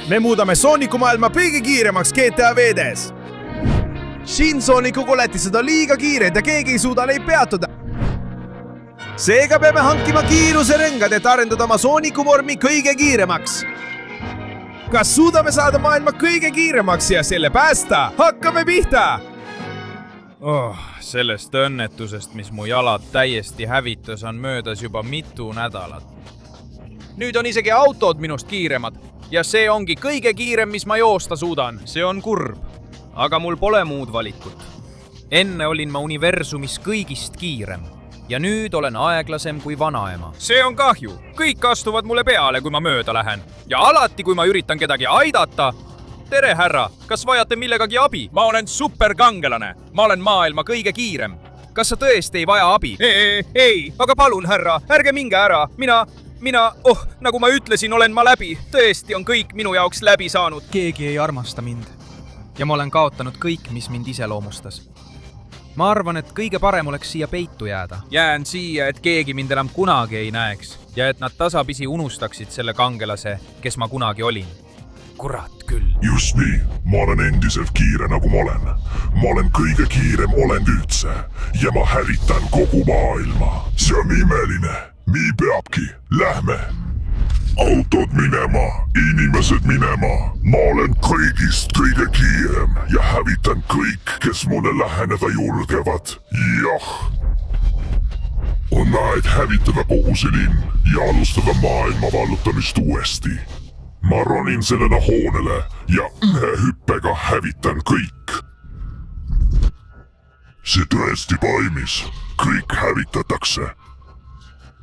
me muudame Sooniku maailma kõige kiiremaks GTA veedes. Siin Sooniku koletised on liiga kiired ja keegi ei suuda neid peatuda. Seega peame hankima kiiruserõngad, et arendada oma Sooniku vormi kõige kiiremaks. Kas suudame saada maailma kõige kiiremaks ja selle päästa? Hakkame pihta! Sellest õnnetusest, mis mu jalad täiesti hävitas, on möödas juba mitu nädalat. Nüüd on isegi autod minust kiiremad ja see ongi kõige kiirem, mis ma joosta suudan. See on kurb, aga mul pole muud valikut. Enne olin ma universumis kõigist kiirem ja nüüd olen aeglasem kui vanaema. See on kahju. Kõik astuvad mulle peale, kui ma mööda lähen. Ja alati, kui ma üritan kedagi aidata. Tere, härra, kas vajate millegagi abi? Ma olen superkangelane. Ma olen maailma kõige kiirem. Kas sa tõesti ei vaja abi? Ei, aga palun, härra, ärge minge ära. Nagu ma ütlesin, olen ma läbi. Tõesti on kõik minu jaoks läbi saanud. Keegi ei armasta mind. Ja ma olen kaotanud kõik, mis mind iseloomustas. Ma arvan, et kõige parem oleks siia peitu jääda. Jään siia, et keegi mind enam kunagi ei näeks ja et nad tasapisi unustaksid selle kangelase, kes ma kunagi olin. Kurat küll. Just nii, ma olen endiselt kiire nagu ma olen. Ma olen kõige kiirem olend üldse ja ma hävitan kogu maailma. See on imeline, nii peabki. Lähme. Autod minema, inimesed minema. Ma olen kõigist kõige kiirem ja hävitan kõik, kes mulle läheneda julgevad. Jah. On aeg hävitada kogu see linn ja alustada maailma vallutamist uuesti. Ma ronin sellele hoonele ja ühe hüppega hävitan kõik. See tõesti toimis. Kõik hävitatakse.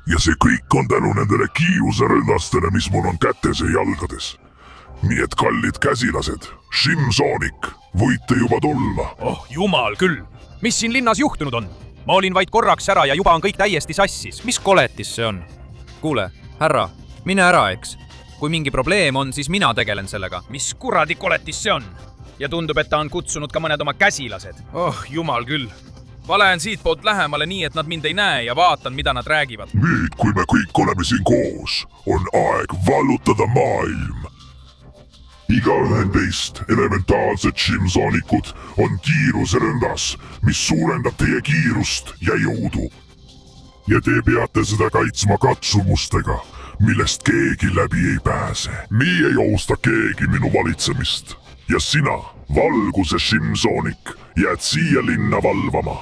Ja see kõik on tänu nendele kiirusarõllastele, mis mul on kätes ja jalgades. Nii et kallid käsilased, Shin Sonic, võite juba tulla. Jumal küll. Mis siin linnas juhtunud on? Ma olin vaid korraks ära ja juba on kõik täiesti sassis. Mis koletis see on? Kuule, härra, mine ära, eks. Kui mingi probleem on, siis mina tegelen sellega. Mis kuradi koletis see on? Ja tundub, et ta on kutsunud ka mõned oma käsilased. Jumal küll. Ma lähen siit poolt lähemale nii, et nad mind ei näe ja vaatan, mida nad räägivad. Nüüd, kui me kõik oleme siin koos, on aeg vallutada maailm. Igaühen teist elementaalsed Shimsonikud on kiiruserõngas, mis suurendab teie kiirust ja jõudu. Ja te peate seda kaitsma katsumustega, millest keegi läbi ei pääse. Nii ei ohusta keegi minu valitsemist. Ja sina, valguse Shimsonik, jääd siia linna valvama.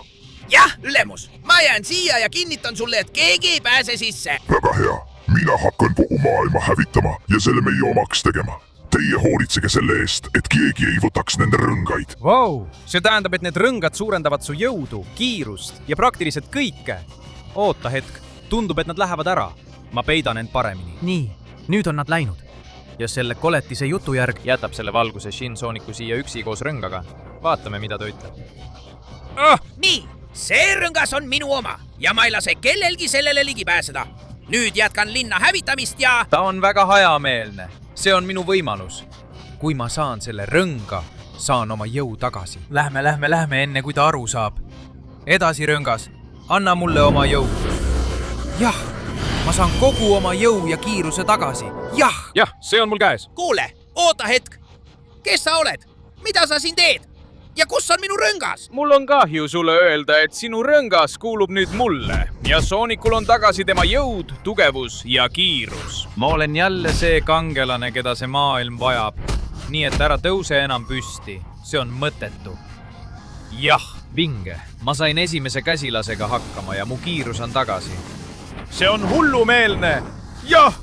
Jah, ülemus, ma jään siia ja kinnitan sulle, et keegi ei pääse sisse. Väga hea, mina hakkan kogu maailma hävitama ja selle meie omaks tegema. Teie hoolitsege selle eest, et keegi ei võtaks nende rõngaid. Wow, see tähendab, et need rõngad suurendavad su jõudu, kiirust ja praktiliselt kõike. Oota hetk, tundub, et nad lähevad ära. Ma peidan end paremini. Nii, nüüd on nad läinud. Ja selle koletise jutu järg jätab selle valguse Shinsoniku siia üksi koos rõngaga. Vaatame, mida ta ütleb. Nii, see rõngas on minu oma ja ma ei lase kellelgi sellele ligi pääseda. Nüüd jätkan linna hävitamist ja... Ta on väga hajameelne. See on minu võimalus. Kui ma saan selle rõnga, saan oma jõu tagasi. Lähme, enne kui ta aru saab. Edasi rõngas, anna mulle oma jõu. Jah, ma saan kogu oma jõu ja kiiruse tagasi. Jah, see on mul käes. Kuule, oota hetk. Kes sa oled? Mida sa siin teed? Ja kus on minu rõngas? Mul on kahju sulle öelda, et sinu rõngas kuulub nüüd mulle ja Soonikul on tagasi tema jõud, tugevus ja kiirus. Ma olen jälle see kangelane, keda see maailm vajab. Nii et ära tõuse enam püsti. See on mõttetu. Jah, vinge. Ma sain esimese käsilasega hakkama ja mu kiirus on tagasi. See on hullumeelne. Jah!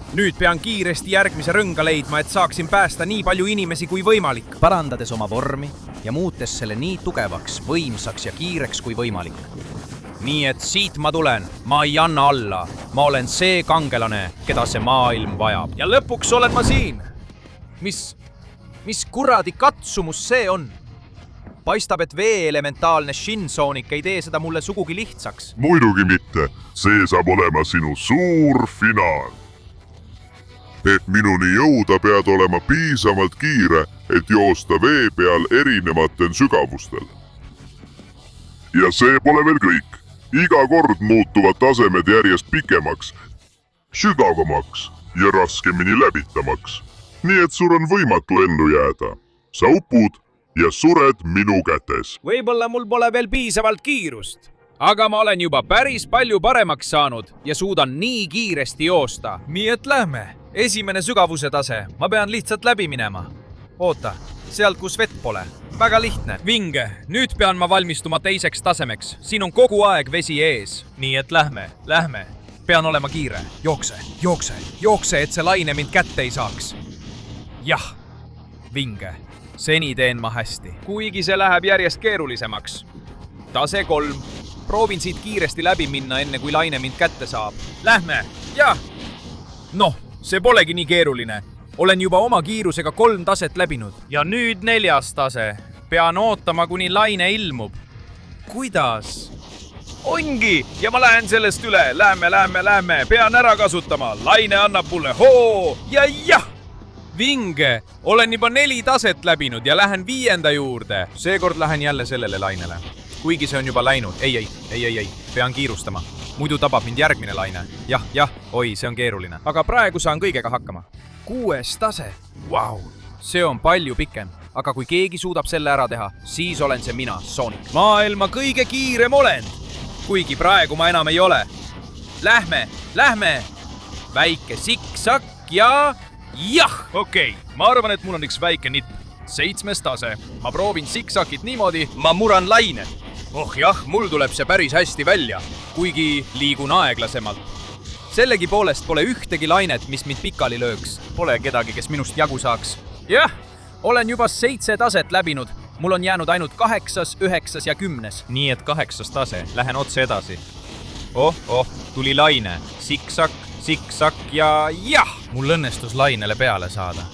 Nüüd pean kiiresti järgmise rõnga leidma, et saaksin päästa nii palju inimesi kui võimalik. Parandades oma vormi ja muutes selle nii tugevaks, võimsaks ja kiireks kui võimalik. Nii et siit ma tulen. Ma ei anna alla. Ma olen see kangelane, keda see maailm vajab. Ja lõpuks olen ma siin. Mis kuradi katsumus see on? Paistab, et vee-elementaalne Shinsonic ei tee seda mulle sugugi lihtsaks. Muidugi mitte. See saab olema sinu suur finaal. Et minuni jõuda pead olema piisavalt kiire, et joosta vee peal erinevatel sügavustel. Ja see pole veel kõik. Iga kord muutuvad tasemed järjest pikemaks, sügavamaks ja raskemini läbitamaks. nii et sul on võimatu ellu jääda. Sa upud ja sured minu kätes. võib-olla mul pole veel piisavalt kiirust, aga ma olen juba päris palju paremaks saanud ja suudan nii kiiresti joosta. nii et lähme. esimene sügavuse tase. ma pean lihtsalt läbi minema. oota, sealt, kus vett pole. väga lihtne. Vinge, nüüd pean ma valmistuma teiseks tasemeks. siin on kogu aeg vesi ees. nii et lähme. pean olema kiire. jookse, et see laine mind kätte ei saaks. jah, Vinge. Seni teen ma hästi. kuigi see läheb järjest keerulisemaks. tase 3. proovin siit kiiresti läbi minna, enne kui laine mind kätte saab. Lähme! Jah! Noh, see polegi nii keeruline. Olen juba oma kiirusega 3 taset läbinud. Ja nüüd 4. tase. Pean ootama, kuni laine ilmub. kuidas? Ongi! Ja ma lähen sellest üle. Lähme. Pean ära kasutama. Laine annab mulle hoo ja jah! Vinge! Olen juba 4 taset läbinud ja lähen 5. juurde. Seekord lähen jälle sellele lainele. Kuigi see on juba läinud. Ei. Pean kiirustama. Muidu tabab mind järgmine laine. Jah. Oi, see on keeruline. Aga praegu saan kõigega hakkama. 6. tase. Vau! See on palju pikem. Aga kui keegi suudab selle ära teha, siis olen see mina, Sonic. Maailma kõige kiirem olend. Kuigi praegu ma enam ei ole. Lähme! Väike siksak ja... jah! Okei, ma arvan, et mul on üks väike nipp. 7. tase. Ma proovin siksakit niimoodi. Ma muran laine. Oh jah, mul tuleb see päris hästi välja. Kuigi liigun aeglasemalt. Sellegipoolest pole ühtegi lainet, mis mind pikali lööks. Pole kedagi, kes minust jagu saaks. Jah, olen juba 7 taset läbinud. Mul on jäänud ainult 8., 9. ja 10. Nii et 8. tase. Lähen otse edasi. Oh, tuli laine. Siksak ja jah! Mul õnnestus lainele peale saada.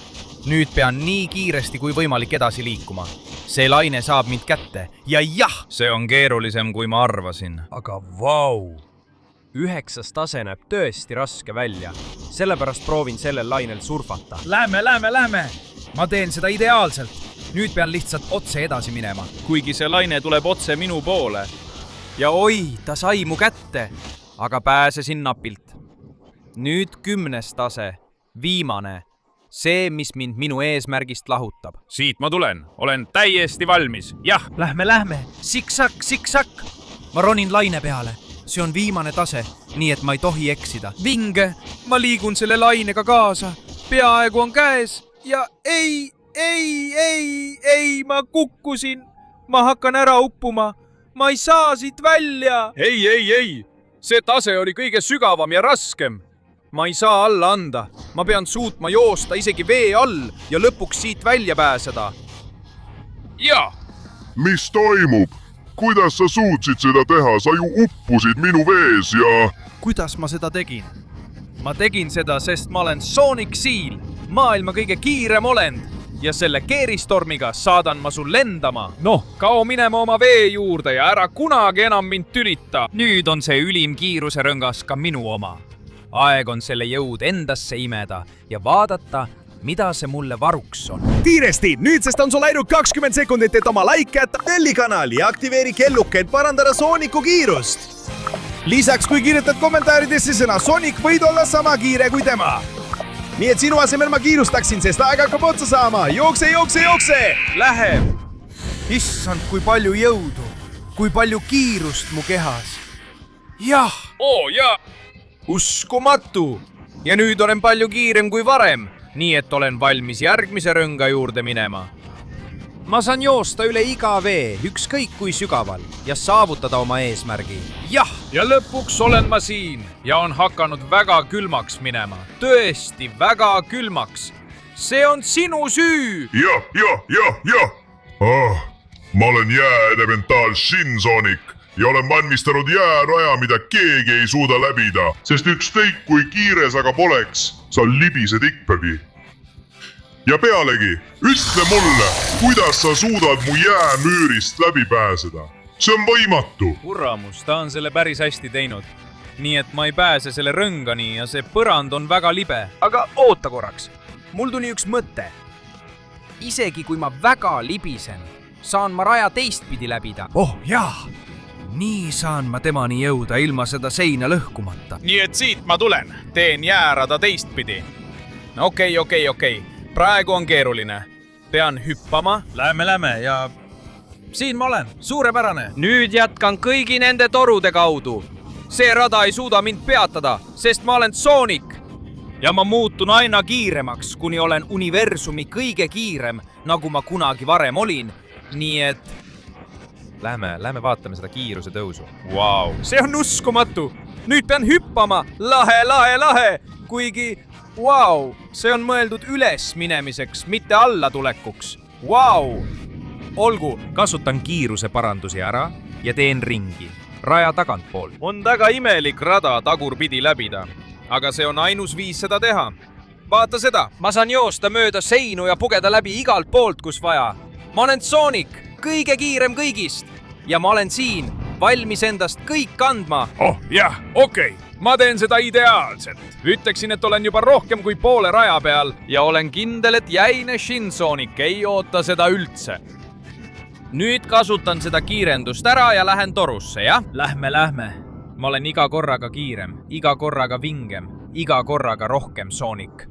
Nüüd pean nii kiiresti kui võimalik edasi liikuma. See laine saab mind kätte ja jah! See on keerulisem, kui ma arvasin. aga vau! 9. tase näeb tõesti raske välja. Sellepärast proovin sellel lainel surfata. Lähme! Ma teen seda ideaalselt. Nüüd pean lihtsalt otse edasi minema. Kuigi see laine tuleb otse minu poole. Ja oi, ta sai mu kätte, aga pääsesin napilt. Nüüd 10. tase. Viimane. See, mis mind minu eesmärgist lahutab. Siit ma tulen. Olen täiesti valmis. Jah. Lähme. Siksak. Ma ronin laine peale. See on viimane tase, nii et ma ei tohi eksida. Vinge, ma liigun selle lainega kaasa. Peaaegu on käes ja ei, ma kukkusin. Ma hakkan ära uppuma. Ma ei saa siit välja. Ei. See tase oli kõige sügavam ja raskem. Ma ei saa alla anda. Ma pean suutma joosta isegi vee all ja lõpuks siit välja pääseda. Jaa! Mis toimub? Kuidas sa suutsid seda teha? Sa ju uppusid minu vees ja... Kuidas ma seda tegin? Ma tegin seda, sest ma olen Sonic Seal, maailma kõige kiirem olend. Ja selle keeristormiga saadan ma sul lendama. Noh, kao minema oma vee juurde ja ära kunagi enam mind tülita. Nüüd on see ülim kiiruse rõngas ka minu oma. Aeg on selle jõud endasse imeda ja vaadata, mida see mulle varuks on. Kiiresti, nüüdsest on sul ainult 20 sekundit, et oma like jätta bellikanali ja aktiveeri kelluke, et parandada Sooniku kiirust. Lisaks, kui kirjutad kommentaaridesse sõna Sonic, võid olla sama kiire kui tema. Nii et sinu asemel ma kiirustaksin, sest aeg hakkab otsa saama. Jookse! Läheb! Issand, kui palju jõudu, kui palju kiirust mu kehas. Jah! Oo, jaa! Uskumatu! Ja nüüd olen palju kiirem kui varem, nii et olen valmis järgmise rõnga juurde minema. Ma saan joosta üle iga vee, ükskõik kui sügaval, ja saavutada oma eesmärgi. Jah, ja lõpuks olen ma siin ja on hakanud väga külmaks minema. Tõesti väga külmaks. See on sinu süü! Jah. Ma olen jääelementaal Shin Sonic ja olen valmistanud jääraja, mida keegi ei suuda läbida, sest ükskõik kui kiire sa ka poleks, sa libised ikkagi. Ja pealegi, ütle mulle, kuidas sa suudad mu jäämüürist läbi pääseda. See on võimatu. Kuramus, ta on selle päris hästi teinud. Nii et ma ei pääse selle rõngani ja see põrand on väga libe. Aga oota korraks. Mul tuli üks mõte. Isegi kui ma väga libisen, saan ma raja teistpidi läbida. Oh jaa! Nii saan ma temani jõuda ilma seda seina lõhkumata. Nii et siit ma tulen. Teen jäärada teistpidi. Okei. praegu on keeruline. Pean hüppama. Lähme ja siin ma olen, suurepärane. Nüüd jätkan kõigi nende torude kaudu. See rada ei suuda mind peatada, sest ma olen Sonic. Ja ma muutun aina kiiremaks, kuni olen universumi kõige kiirem, nagu ma kunagi varem olin. Nii et... Lähme vaatame seda kiiruse tõusu. Wow. See on uskumatu. Nüüd pean hüppama. Lahe. Kuigi, wow, see on mõeldud üles minemiseks, mitte allatulekuks. Wow. Olgu, Kasutan kiiruse parandusi ära ja teen ringi. Raja tagantpool. on väga imelik rada tagurpidi läbida, aga see on ainus viis seda teha. Vaata seda. Ma saan joosta mööda seinu ja pugeda läbi igalt poolt, kus vaja. Ma olen Sonic, kõige kiirem kõigist. Ja ma olen siin, valmis endast kõik andma. Oh jah, okei. Ma teen seda ideaalselt. Ütleksin, et olen juba rohkem kui poole raja peal ja olen kindel, et jäine Shinsonic ei oota seda üldse. Nüüd kasutan seda kiirendust ära ja lähen torusse, jah? Lähme. Ma olen iga korraga kiirem, iga korraga vingem, iga korraga rohkem Sonic.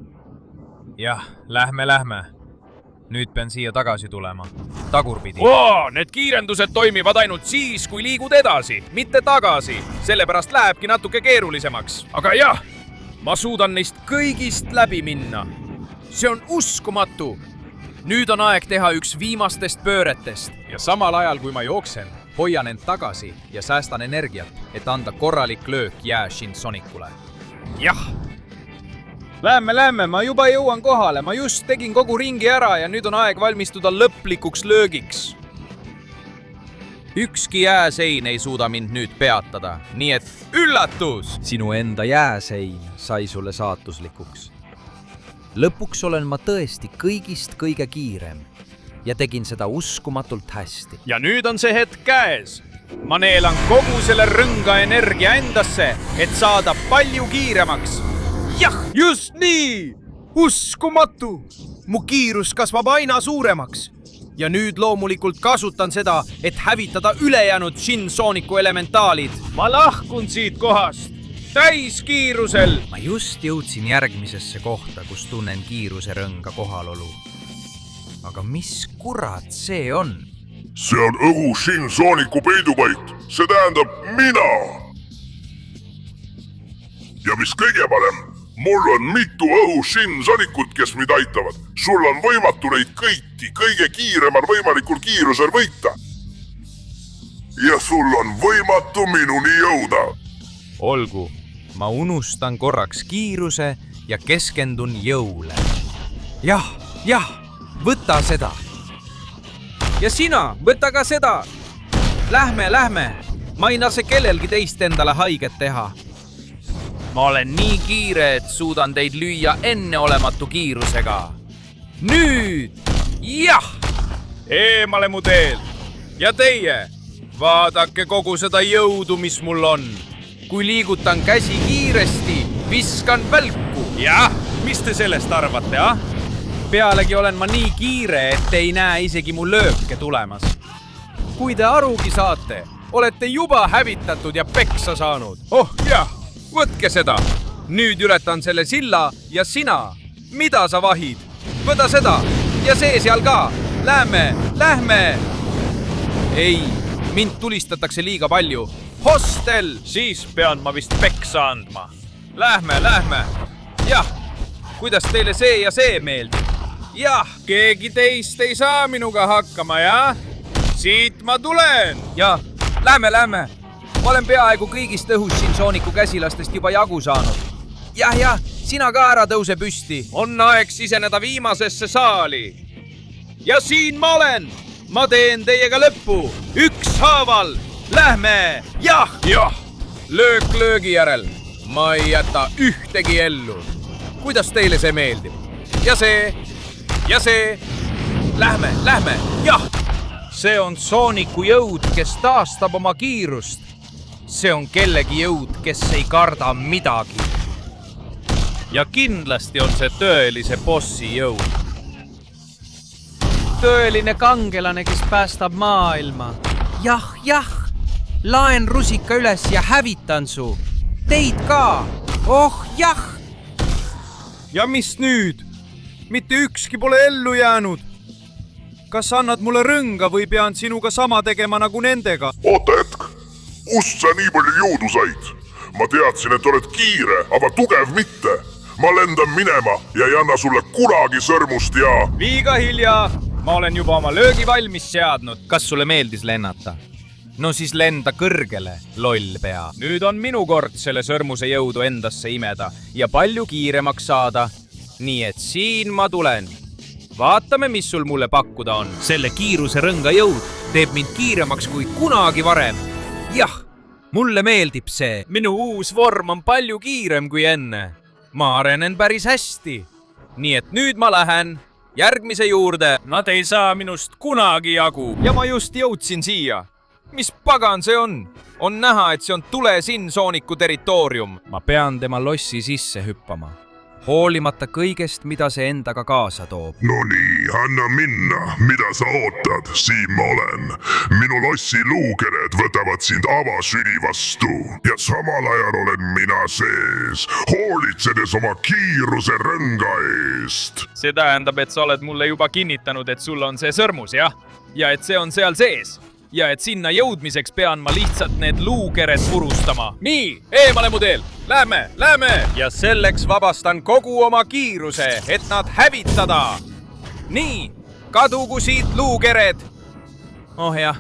Jah, lähme. Nüüd pean siia tagasi tulema. Tagurpidi. Need kiirendused toimivad ainult siis, kui liigud edasi, mitte tagasi. Sellepärast lähebki natuke keerulisemaks. Aga jah, ma suudan neist kõigist läbi minna. See on uskumatu. Nüüd on aeg teha üks viimastest pööretest. Ja samal ajal, kui ma jooksen, hoian end tagasi ja säästan energiat, et anda korralik löök jää Shinsonicule. Jah! Lähme, ma juba jõuan kohale. Ma just tegin kogu ringi ära ja nüüd on aeg valmistuda lõplikuks löögiks. Ükski jääsein ei suuda mind nüüd peatada, nii et üllatus! Sinu enda jääsein sai sulle saatuslikuks. Lõpuks olen ma tõesti kõigist kõige kiirem ja tegin seda uskumatult hästi. Ja nüüd on see hetk käes. Ma neelan kogu selle rõnga energia endasse, et saada palju kiiremaks. Jah, just nii! Uskumatu! Mu kiirus kasvab aina suuremaks. Ja nüüd loomulikult kasutan seda, et hävitada ülejäänud Shinsonicu elementaalid. Ma lahkun siit kohast. Täiskiirusel! Ma just jõudsin järgmisesse kohta, kus tunnen kiiruse rõnga kohalolu. Aga mis kurat see on? See on õhu Shinsonicu peidupait. See tähendab mina. Ja mis kõige parem, mul on mitu õhu Shinsonicult, kes mind aitavad. Sul on võimatu neid kõige kiiremal võimalikul kiirusel võita. Ja sul on võimatu minuni jõuda. Olgu, ma unustan korraks kiiruse ja keskendun jõule. Jah, võta seda. Ja sina, võta ka seda. Lähme. Ma ei lase kellelgi teist endale haiget teha. Ma olen nii kiire, et suudan teid lüüa enneolematu kiirusega. Nüüd! Jah! Eemale mu teel. Ja teie, vaadake kogu seda jõudu, mis mul on. Kui liigutan käsi kiiresti, viskan välku. Jah, mis te sellest arvate, ah? Pealegi olen ma nii kiire, et te ei näe isegi mu lööke tulemas. Kui te arugi saate, olete juba hävitatud ja peksa saanud. Oh jah, võtke seda. Nüüd ületan selle silla ja sina. Mida sa vahid? Võta seda ja see seal ka. Lähme. Ei, mind tulistatakse liiga palju. Hostel! Siis pean ma vist peksa andma. Lähme. Jah, kuidas teile see ja see meeldib? Jah, keegi teist ei saa minuga hakkama, jah? Siit ma tulen! Jah, lähme. Ma olen peaaegu kõigist õhus Shinsonicu käsilastest juba jagu saanud. Jah, sina ka ära tõuse püsti. On aeg siseneda viimasesse saali. Ja siin ma olen! Ma teen teiega lõppu. Ükshaaval! Lähme! Jah! Löök löögi järel. Ma ei jäta ühtegi ellu. Kuidas teile see meeldib? Ja see. Lähme. Jah! See on Sonicu jõud, kes taastab oma kiirust. See on kellegi jõud, kes ei karda midagi. Ja kindlasti on see tõelise bossi jõud. Tõeline kangelane, kes päästab maailma. Jah. Laen rusika üles ja hävitan su. Teid ka. Oh, jah. Ja mis nüüd? mitte ükski pole ellu jäänud. Kas annad mulle rõnga või pean sinuga sama tegema nagu nendega? oota hetk, kust sa nii palju jõudu said? Ma teadsin, et oled kiire, aga tugev mitte. Ma lendan minema ja ei anna sulle kunagi sõrmust ja... Liiga hilja! Ma olen juba oma löögi valmis seadnud. kas sulle meeldis lennata? No siis lenda kõrgele, loll pea. Nüüd on minu kord selle sõrmuse jõudu endasse imeda ja palju kiiremaks saada. Nii et siin ma tulen. Vaatame, mis sul mulle pakkuda on. Selle kiiruse rõnga jõud teeb mind kiiremaks kui kunagi varem. Jah, mulle meeldib see. Minu uus vorm on palju kiirem kui enne. Ma arenen päris hästi. Nii et nüüd ma lähen järgmise juurde. Nad ei saa minust kunagi jagu. Ja ma just jõudsin siia. Mis pagan see on? On näha, et see on Tule-Sinsooniku territoorium. Ma pean tema lossi sisse hüppama. Hoolimata kõigest, mida see endaga kaasa toob. No nii, anna minna, mida sa ootad, siin ma olen. Minu lossi luukered võtavad sind avasüli vastu ja samal ajal olen mina sees, hoolitsedes oma kiiruse rõnga eest. See tähendab, et sa oled mulle juba kinnitanud, et sul on see sõrmus, jah? Ja et see on seal sees. Ja et sinna jõudmiseks pean ma lihtsalt need luukered purustama. Nii, eemale mu teel! Lähme! Ja selleks vabastan kogu oma kiiruse, et nad hävitada. Nii, kadugu siit luukered. Oh jah,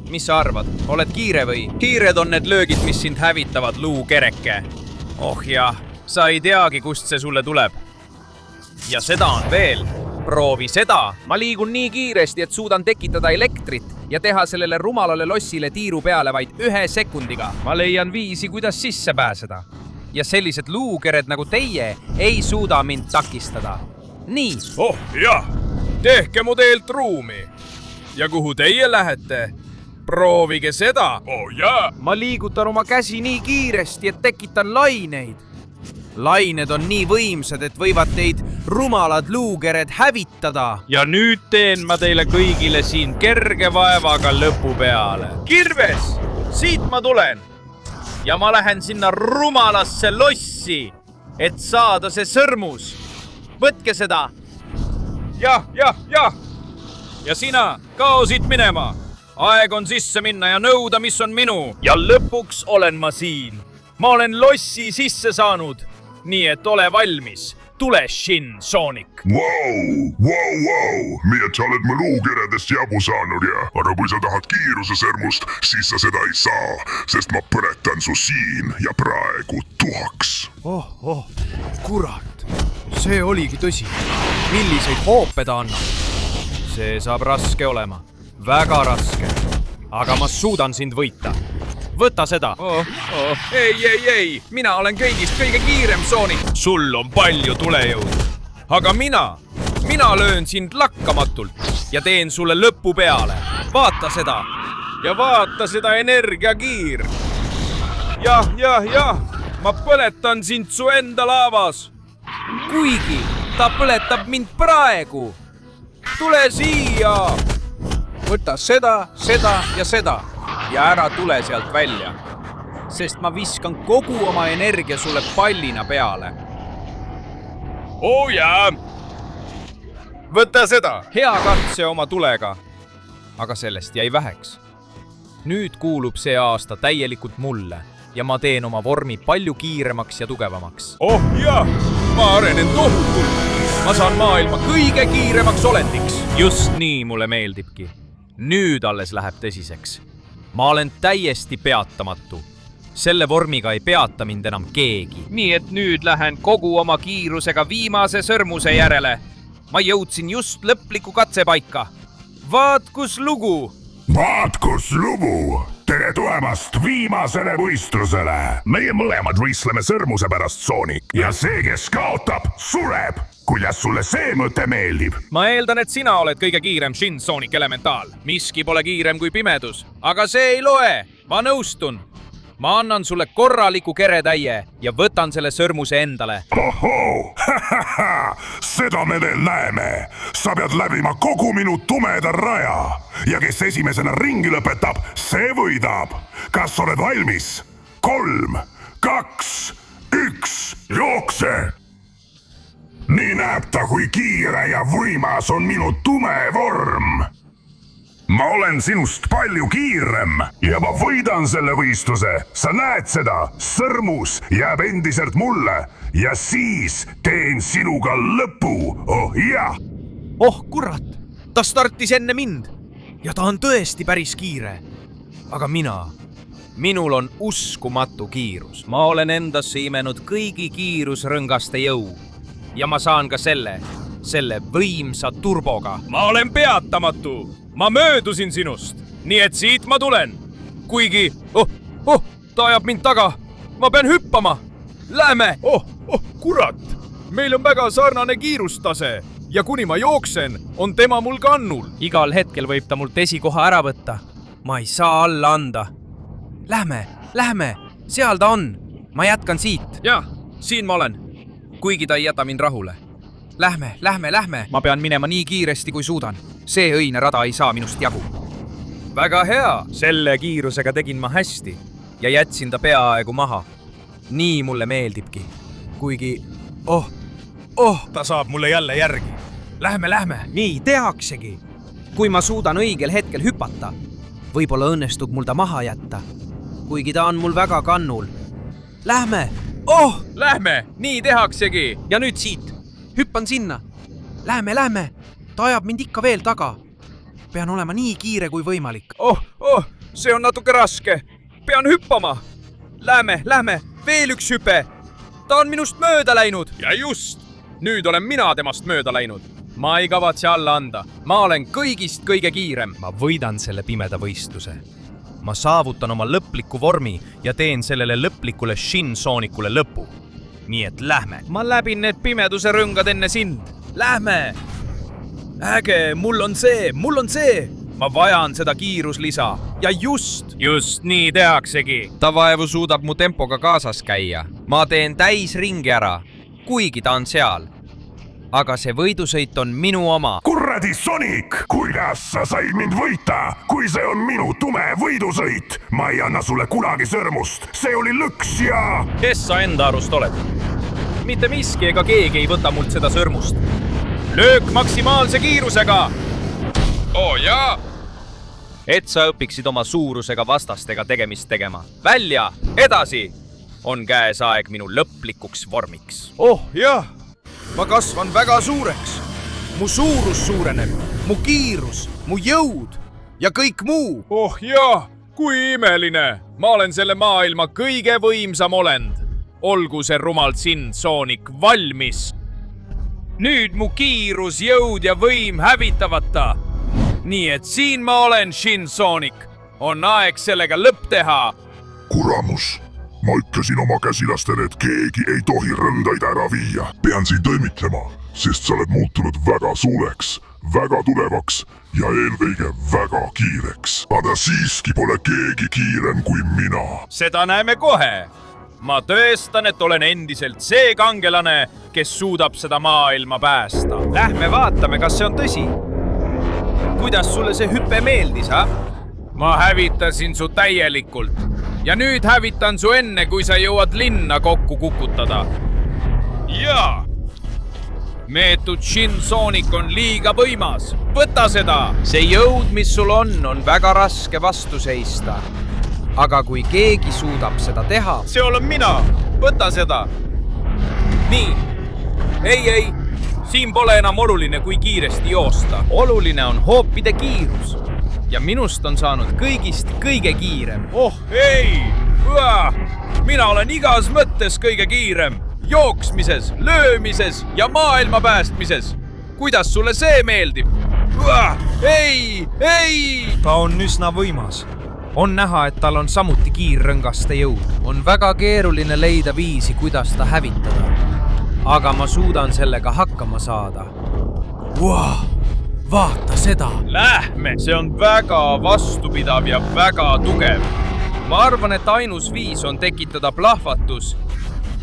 mis sa arvad? Oled kiire või? Kiired on need löögid, mis sind hävitavad, luukereke. Oh jah, sa ei teagi, kust see sulle tuleb. Ja seda on veel. Proovi seda. Ma liigun nii kiiresti, et suudan tekitada elektrit ja teha sellele rumalale lossile tiiru peale vaid 1 sekundiga. Ma leian viisi, kuidas sisse pääseda. Ja sellised luukered nagu teie ei suuda mind takistada. Nii. Oh jah, tehke mu teelt ruumi. Ja kuhu teie lähete? Proovige seda. Oh jah. Ma liigutan oma käsi nii kiiresti, et tekitan laineid. Lained on nii võimsad, et võivad teid rumalad luukered hävitada. Ja nüüd teen ma teile kõigile siin kerge vaevaga lõpu peale. Kirves, siit ma tulen. Ja ma lähen sinna rumalasse lossi, et saada see sõrmus. Võtke seda. Jah. Ja sina, kao siit minema. Aeg on sisse minna ja nõuda, mis on minu. Ja lõpuks olen ma siin. Ma olen lossi sisse saanud. Nii et ole valmis. Tule-Sinsooniku. Wow. Nii et sa oled mu luukeredest jagu saanud ja... Aga kui sa tahad kiiruse sõrmust, siis sa seda ei saa, sest ma põletan su siin ja praegu tuhaks. Kurat, see oligi tõsi. Milliseid hoope ta annab? See saab raske olema. Väga raske. Aga ma suudan sind võita. Võta seda. Ei. Mina olen kõigist kõige kiirem, Sonic. Sul on palju tulejõudu. Aga mina löön sind lakkamatult ja teen sulle lõpu peale. Vaata seda. Ja vaata seda energiakiir. Jah. Ma põletan sind su enda laavas. Kuigi ta põletab mind praegu. Tule siia. Võta seda ja seda. Ja ära tule sealt välja, sest ma viskan kogu oma energia sulle pallina peale. Oh jaa! Võta seda! Hea katse oma tulega. Aga sellest jäi väheks. Nüüd kuulub see aasta täielikult mulle ja ma teen oma vormi palju kiiremaks ja tugevamaks. Oh jah! Ma arenen tohutult! Ma saan maailma kõige kiiremaks olendiks. Just nii mulle meeldibki. Nüüd alles läheb tõsiseks. Ma olen täiesti peatamatu. Selle vormiga ei peata mind enam keegi. Nii et nüüd lähen kogu oma kiirusega viimase sõrmuse järele. Ma jõudsin just lõpliku katsepaika. Vaat kus lugu! Tere tulemast viimasele võistlusele! Meie mõlemad võistleme sõrmuse pärast, Sonic. Ja see, kes kaotab, sureb! Kuidas sulle see mõte meeldib? Ma eeldan, et sina oled kõige kiirem Sinsooniku elementaal. Miski pole kiirem kui pimedus. Aga see ei loe. Ma nõustun. Ma annan sulle korraliku keretäie ja võtan selle sõrmuse endale. Ohoo! Seda me veel näeme. Sa pead läbima kogu minu tumeda raja. Ja kes esimesena ringi lõpetab, see võidab. Kas oled valmis? 3, 2, 1, jookse! nii näeb ta, kui kiire ja võimas on minu tume vorm. ma olen sinust palju kiirem ja ma võidan selle võistluse. sa näed seda, sõrmus jääb endiselt mulle ja siis teen sinuga lõpu. oh jah. oh kurat, ta startis enne mind ja ta on tõesti päris kiire. aga minul on uskumatu kiirus. ma olen endasse imenud kõigi kiirusrõngaste jõu ja ma saan ka selle võimsa turboga. ma olen peatamatu. ma möödusin sinust, nii et siit ma tulen. kuigi, ta ajab mind taga. ma pean hüppama. Lähme! kurat! meil on väga sarnane kiirustase ja kuni ma jooksen, on tema mul kannul. igal hetkel võib ta mult esikoha ära võtta. ma ei saa alla anda. Lähme, seal ta on. ma jätkan siit. jah, siin ma olen. kuigi ta ei jäta mind rahule. Lähme. ma pean minema nii kiiresti, kui suudan. see õine rada ei saa minust jagu. väga hea, selle kiirusega tegin ma hästi ja jätsin ta peaaegu maha. nii mulle meeldibki. kuigi, ta saab mulle jälle järgi. Lähme. nii tehaksegi. kui ma suudan õigel hetkel hüpata, võib-olla õnnestub mul ta maha jätta. kuigi ta on mul väga kannul. Lähme, nii tehaksegi. ja nüüd siit, hüppan sinna. Lähme, ta ajab mind ikka veel taga. pean olema nii kiire kui võimalik. See on natuke raske. pean hüppama. Lähme, veel üks hüpe. ta on minust mööda läinud. ja just, nüüd olen mina temast mööda läinud. ma ei kavatse alla anda. ma olen kõigist kõige kiirem. ma võidan selle pimeda võistluse. ma saavutan oma lõpliku vormi ja teen sellele lõplikule Shinsoonikule lõpu. nii et lähme. ma läbin need pimeduse rõngad enne sind. Lähme. äge, mul on see. ma vajan seda kiiruslisa. ja just nii tehaksegi. ta vaevu suudab mu tempoga kaasas käia. ma teen täisringi ära, kuigi ta on seal. aga see võidusõit on minu oma. kuradi Sonic, kuidas sa said mind võita, kui see on minu tume võidusõit? ma ei anna sulle kunagi sõrmust, see oli lõks ja... kes sa enda arust oled? mitte miski ega keegi ei võta mult seda sõrmust. löök maksimaalse kiirusega. jaa. et sa õpiksid oma suurusega vastastega tegemist tegema. välja, edasi. on käes aeg minu lõplikuks vormiks. jah. ma kasvan väga suureks. mu suurus suureneb, mu kiirus, mu jõud ja kõik muu. jah, kui imeline. ma olen selle maailma kõige võimsam olend. olgu see rumal Shinsoonik valmis. nüüd mu kiirus, jõud ja võim hävitavad ta. nii et siin ma olen, Shinsoonik. on aeg sellega lõpp teha. kuramus. ma ütlesin oma käsilastele, et keegi ei tohi rõndaid ära viia. pean sind õnnitlema, sest sa oled muutunud väga suureks, väga tugevaks ja eelkõige väga kiireks. aga siiski pole keegi kiirem kui mina. seda näeme kohe. ma tõestan, et olen endiselt see kangelane, kes suudab seda maailma päästa. Lähme vaatame, kas see on tõsi. kuidas sulle see hüpe meeldis, ma hävitasin su täielikult ja nüüd hävitan su enne, kui sa jõuad linna kokku kukutada. jaa. meetod Shinsoonik on liiga võimas. võta seda. see jõud, mis sul on väga raske vastu seista. aga kui keegi suudab seda teha... see olen mina. võta seda. nii. ei. siin pole enam oluline, kui kiiresti joosta. oluline on hoopide kiirus. ja minust on saanud kõigist kõige kiirem. ei! mina olen igas mõttes kõige kiirem. jooksmises, löömises ja maailma päästmises. kuidas sulle see meeldib? ei! ta on üsna võimas. on näha, et tal on samuti kiirrõngaste jõud. on väga keeruline leida viisi, kuidas ta hävitada. aga ma suudan sellega hakkama saada. vaata seda. Lähme, see on väga vastupidav ja väga tugev. ma arvan, et ainus viis on tekitada plahvatus.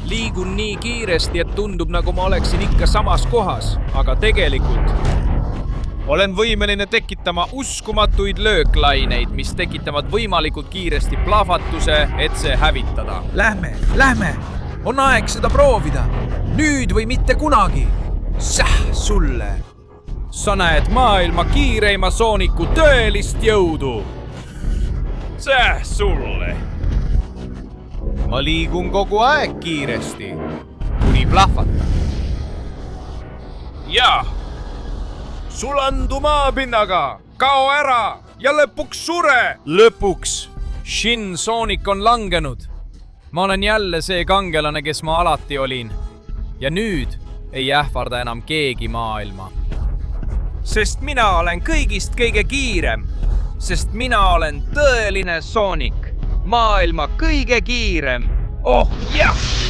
liigun nii kiiresti, et tundub, nagu ma oleksin ikka samas kohas, aga tegelikult olen võimeline tekitama uskumatuid lööklaineid, mis tekitavad võimalikult kiiresti plahvatuse, et see hävitada. Lähme. on aeg seda proovida. nüüd või mitte kunagi. sulle. Sa näed maailma kiireima sooniku tõelist jõudu. Sulle. Ma liigun kogu aeg kiiresti, kuni plahvatan. Jah. Sulandu maapinnaga, kao ära ja lõpuks sure. Lõpuks. Shin Sonic on langenud. Ma olen jälle see kangelane, kes ma alati olin. Ja nüüd ei ähvarda enam keegi maailma. Sest mina olen kõigist kõige kiirem. Sest mina olen tõeline Sonic. Maailma kõige kiirem. Oh jah!